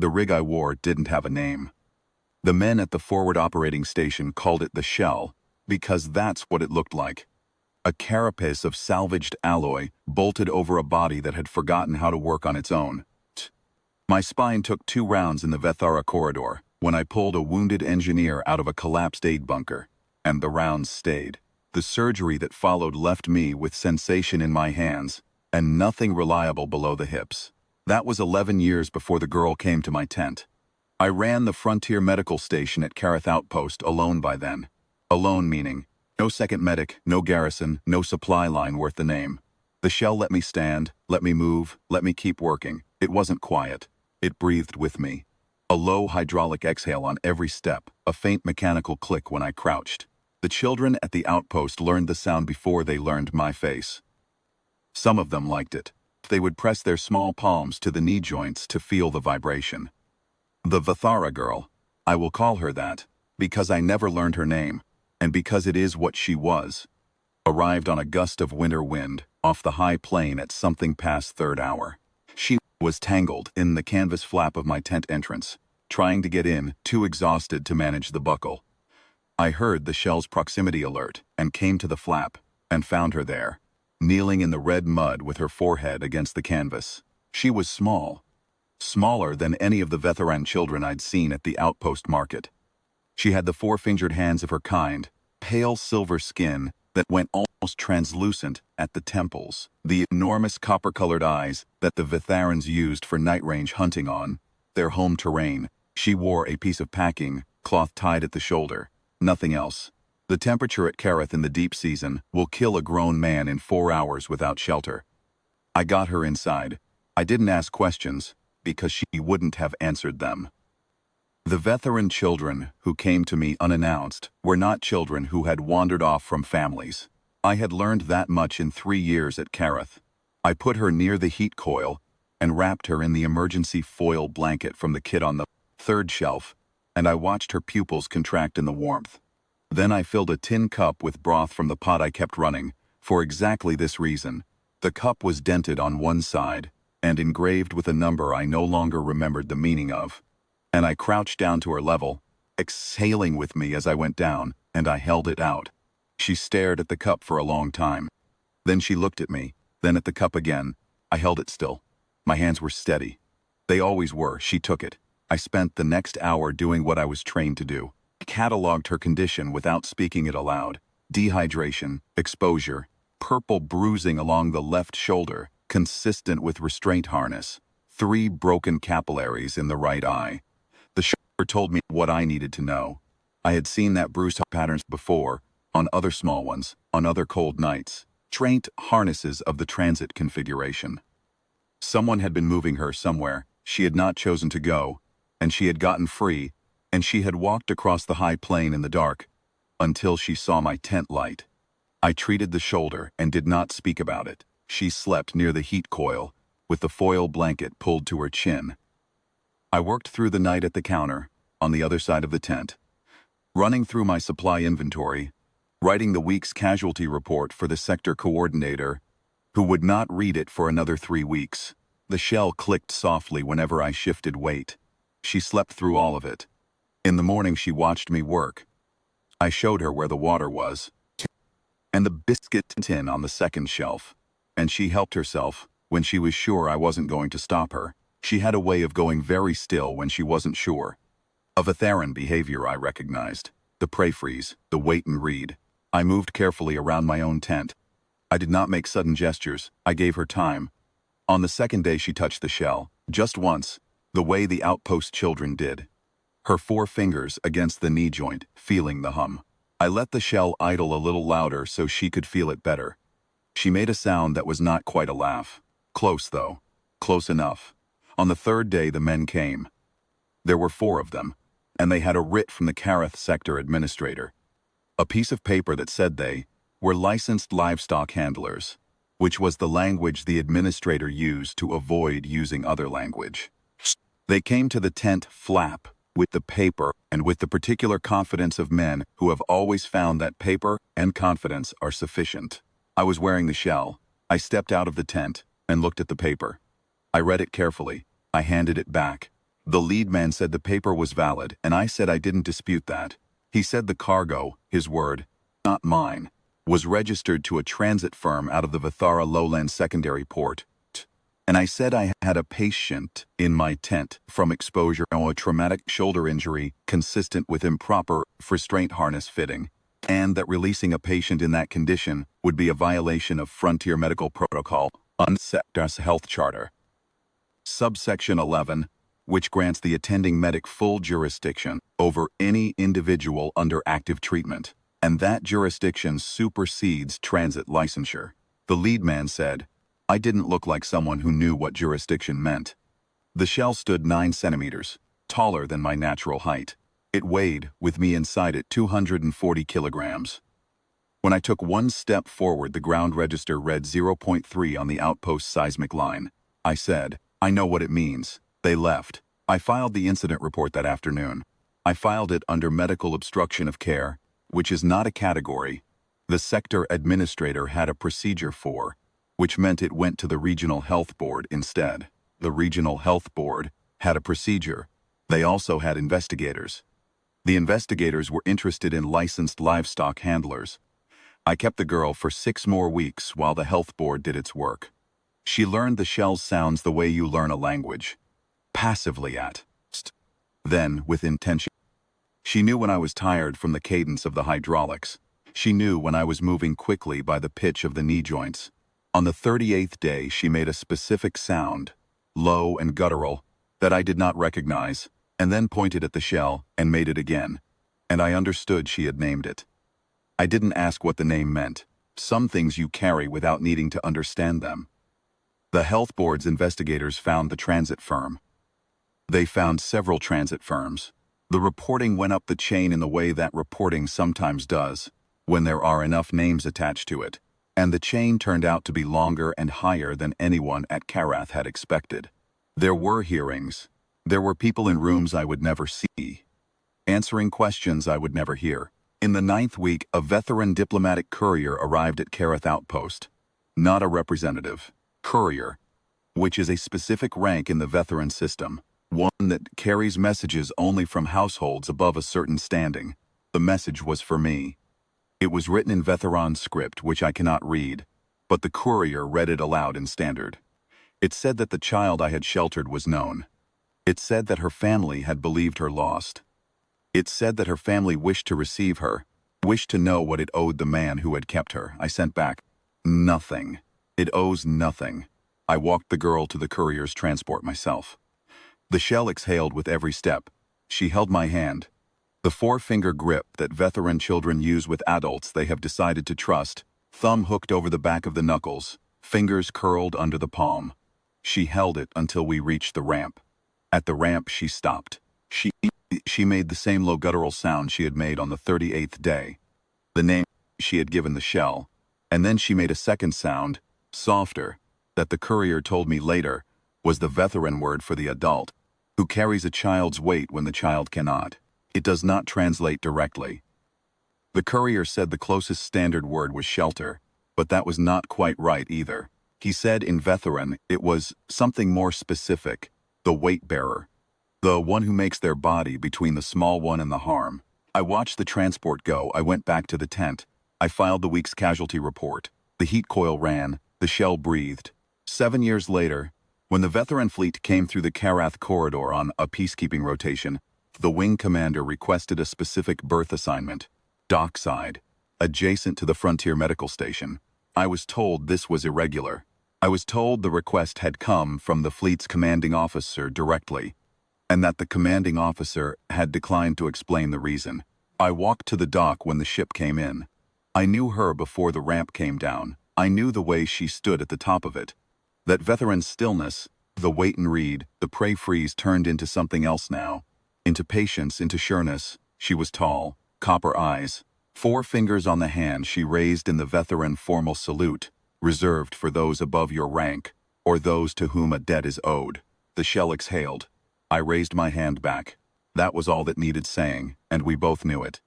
The rig I wore didn't have a name. The men at the forward operating station called it the shell, because that's what it looked like. A carapace of salvaged alloy bolted over a body that had forgotten how to work on its own. My spine took 2 rounds in the Vethara corridor when I pulled a wounded engineer out of a collapsed aid bunker, and the rounds stayed. The surgery that followed left me with sensation in my hands and nothing reliable below the hips. That was 11 years before the girl came to my tent. I ran the frontier medical station at Kareth Outpost alone by then. Alone meaning no second medic, no garrison, no supply line worth the name. The shell let me stand, let me move, let me keep working. It wasn't quiet. It breathed with me. A low hydraulic exhale on every step, a faint mechanical click when I crouched. The children at the outpost learned the sound before they learned my face. Some of them liked it. They would press their small palms to the knee joints to feel the vibration. The Vethara girl, I will call her that, because I never learned her name, and because it is what she was, arrived on a gust of winter wind off the high plain at something past 3rd hour. She was tangled in the canvas flap of my tent entrance, trying to get in, too exhausted to manage the buckle. I heard the shell's proximity alert and came to the flap and found her there, kneeling in the red mud with her forehead against the canvas. She was small, smaller than any of the Vetheran children I'd seen at the outpost market. She had the 4-fingered hands of her kind, pale silver skin that went almost translucent at the temples, the enormous copper-colored eyes that the Vetharans used for night-range hunting on their home terrain. She wore a piece of packing, cloth tied at the shoulder, nothing else. The temperature at Kareth in the deep season will kill a grown man in 4 hours without shelter. I got her inside. I didn't ask questions, because she wouldn't have answered them. The Vetheran children who came to me unannounced were not children who had wandered off from families. I had learned that much in 3 years at Kareth. I put her near the heat coil and wrapped her in the emergency foil blanket from the kit on the 3rd shelf, and I watched her pupils contract in the warmth. Then I filled a tin cup with broth from the pot I kept running, for exactly this reason. The cup was dented on one side and engraved with a number I no longer remembered the meaning of. And I crouched down to her level, exhaling with me as I went down, and I held it out. She stared at the cup for a long time. Then she looked at me, then at the cup again. I held it still. My hands were steady. They always were. She took it. I spent the next hour doing what I was trained to do. I cataloged her condition without speaking it aloud. Dehydration, exposure, purple bruising along the left shoulder, consistent with restraint harness, 3 broken capillaries in the right eye. The chauffeur told me what I needed to know. I had seen that bruise patterns before, on other small ones, on other cold nights. Trained harnesses of the transit configuration. Someone had been moving her somewhere she had not chosen to go, and she had gotten free, and she had walked across the high plain in the dark, until she saw my tent light. I treated the shoulder and did not speak about it. She slept near the heat coil, with the foil blanket pulled to her chin. I worked through the night at the counter, on the other side of the tent, running through my supply inventory, writing the week's casualty report for the sector coordinator, who would not read it for another 3 weeks. The shell clicked softly whenever I shifted weight. She slept through all of it. In the morning she watched me work. I showed her where the water was, and the biscuit tin on the 2nd shelf, and she helped herself when she was sure I wasn't going to stop her. She had a way of going very still when she wasn't sure. A Vetheran behavior I recognized. The pray freeze, the wait and read. I moved carefully around my own tent. I did not make sudden gestures. I gave her time. On the 2nd day she touched the shell, just once, the way the outpost children did. Her 4 fingers against the knee joint, feeling the hum. I let the shell idle a little louder so she could feel it better. She made a sound that was not quite a laugh. Close, though. Close enough. On the 3rd day the men came. There were 4 of them, and they had a writ from the Kareth sector administrator. A piece of paper that said they were licensed livestock handlers, which was the language the administrator used to avoid using other language. They came to the tent flap with the paper and with the particular confidence of men who have always found that paper and confidence are sufficient. I was wearing the shell. I stepped out of the tent and looked at the paper. I read it carefully. I handed it back. The lead man said the paper was valid, and I said I didn't dispute that. He said the cargo, his word, not mine, was registered to a transit firm out of the Vithara lowland secondary port. And I said I had a patient in my tent from exposure to a traumatic shoulder injury consistent with improper restraint harness fitting, and that releasing a patient in that condition would be a violation of Frontier Medical Protocol, UNSECTA's Health Charter. Subsection 11, which grants the attending medic full jurisdiction over any individual under active treatment, and that jurisdiction supersedes transit licensure. The lead man said, I didn't look like someone who knew what jurisdiction meant. The shell stood 9 centimeters, taller than my natural height. It weighed, with me inside it, 240 kilograms. When I took one step forward, the ground register read 0.3 on the outpost seismic line. I said, I know what it means. They left. I filed the incident report that afternoon. I filed it under medical obstruction of care, which is not a category the sector administrator had a procedure for, which meant it went to the regional health board instead. The regional health board had a procedure. They also had investigators. The investigators were interested in licensed livestock handlers. I kept the girl for 6 more weeks while the health board did its work. She learned the shell's sounds the way you learn a language. Passively at st, then with intention. She knew when I was tired from the cadence of the hydraulics. She knew when I was moving quickly by the pitch of the knee joints. On the 38th day, she made a specific sound, low and guttural, that I did not recognize, and then pointed at the shell and made it again. And I understood she had named it. I didn't ask what the name meant. Some things you carry without needing to understand them. The health board's investigators found the transit firm. They found several transit firms. The reporting went up the chain in the way that reporting sometimes does, when there are enough names attached to it, and the chain turned out to be longer and higher than anyone at Karath had expected. There were hearings. There were people in rooms I would never see, answering questions I would never hear. In the 9th week, a veteran diplomatic courier arrived at Karath Outpost. Not a representative. Courier, which is a specific rank in the veteran system, one that carries messages only from households above a certain standing. The message was for me. It was written in veteran script, which I cannot read, but the courier read it aloud in standard. It said that the child I had sheltered was known. It said that her family had believed her lost. It said that her family wished to receive her, wished to know what it owed the man who had kept her. I sent back, nothing. It owes nothing. I walked the girl to the courier's transport myself. The shell exhaled with every step. She held my hand. The 4-finger grip that veteran children use with adults they have decided to trust, thumb hooked over the back of the knuckles, fingers curled under the palm. She held it until we reached the ramp. At the ramp, she stopped. She made the same low guttural sound she had made on the 38th day, the name she had given the shell, and then she made a second sound, softer, that the courier told me later was the veteran word for the adult, who carries a child's weight when the child cannot. It does not translate directly. The courier said the closest standard word was shelter, but that was not quite right either. He said in veteran it was something more specific, the weight bearer, the one who makes their body between the small one and the harm. I watched the transport go. I went back to the tent. I filed the week's casualty report. The heat coil ran. The shell breathed. 7 years later, when the veteran fleet came through the Karath corridor on a peacekeeping rotation, the wing commander requested a specific berth assignment, dockside, adjacent to the Frontier Medical Station. I was told this was irregular. I was told the request had come from the fleet's commanding officer directly, and that the commanding officer had declined to explain the reason. I walked to the dock when the ship came in. I knew her before the ramp came down. I knew the way she stood at the top of it. That veteran stillness, the wait and read, the pray freeze turned into something else now. Into patience, into sureness. She was tall, copper eyes. 4 fingers on the hand she raised in the veteran formal salute, reserved for those above your rank, or those to whom a debt is owed. The shell exhaled. I raised my hand back. That was all that needed saying, and we both knew it.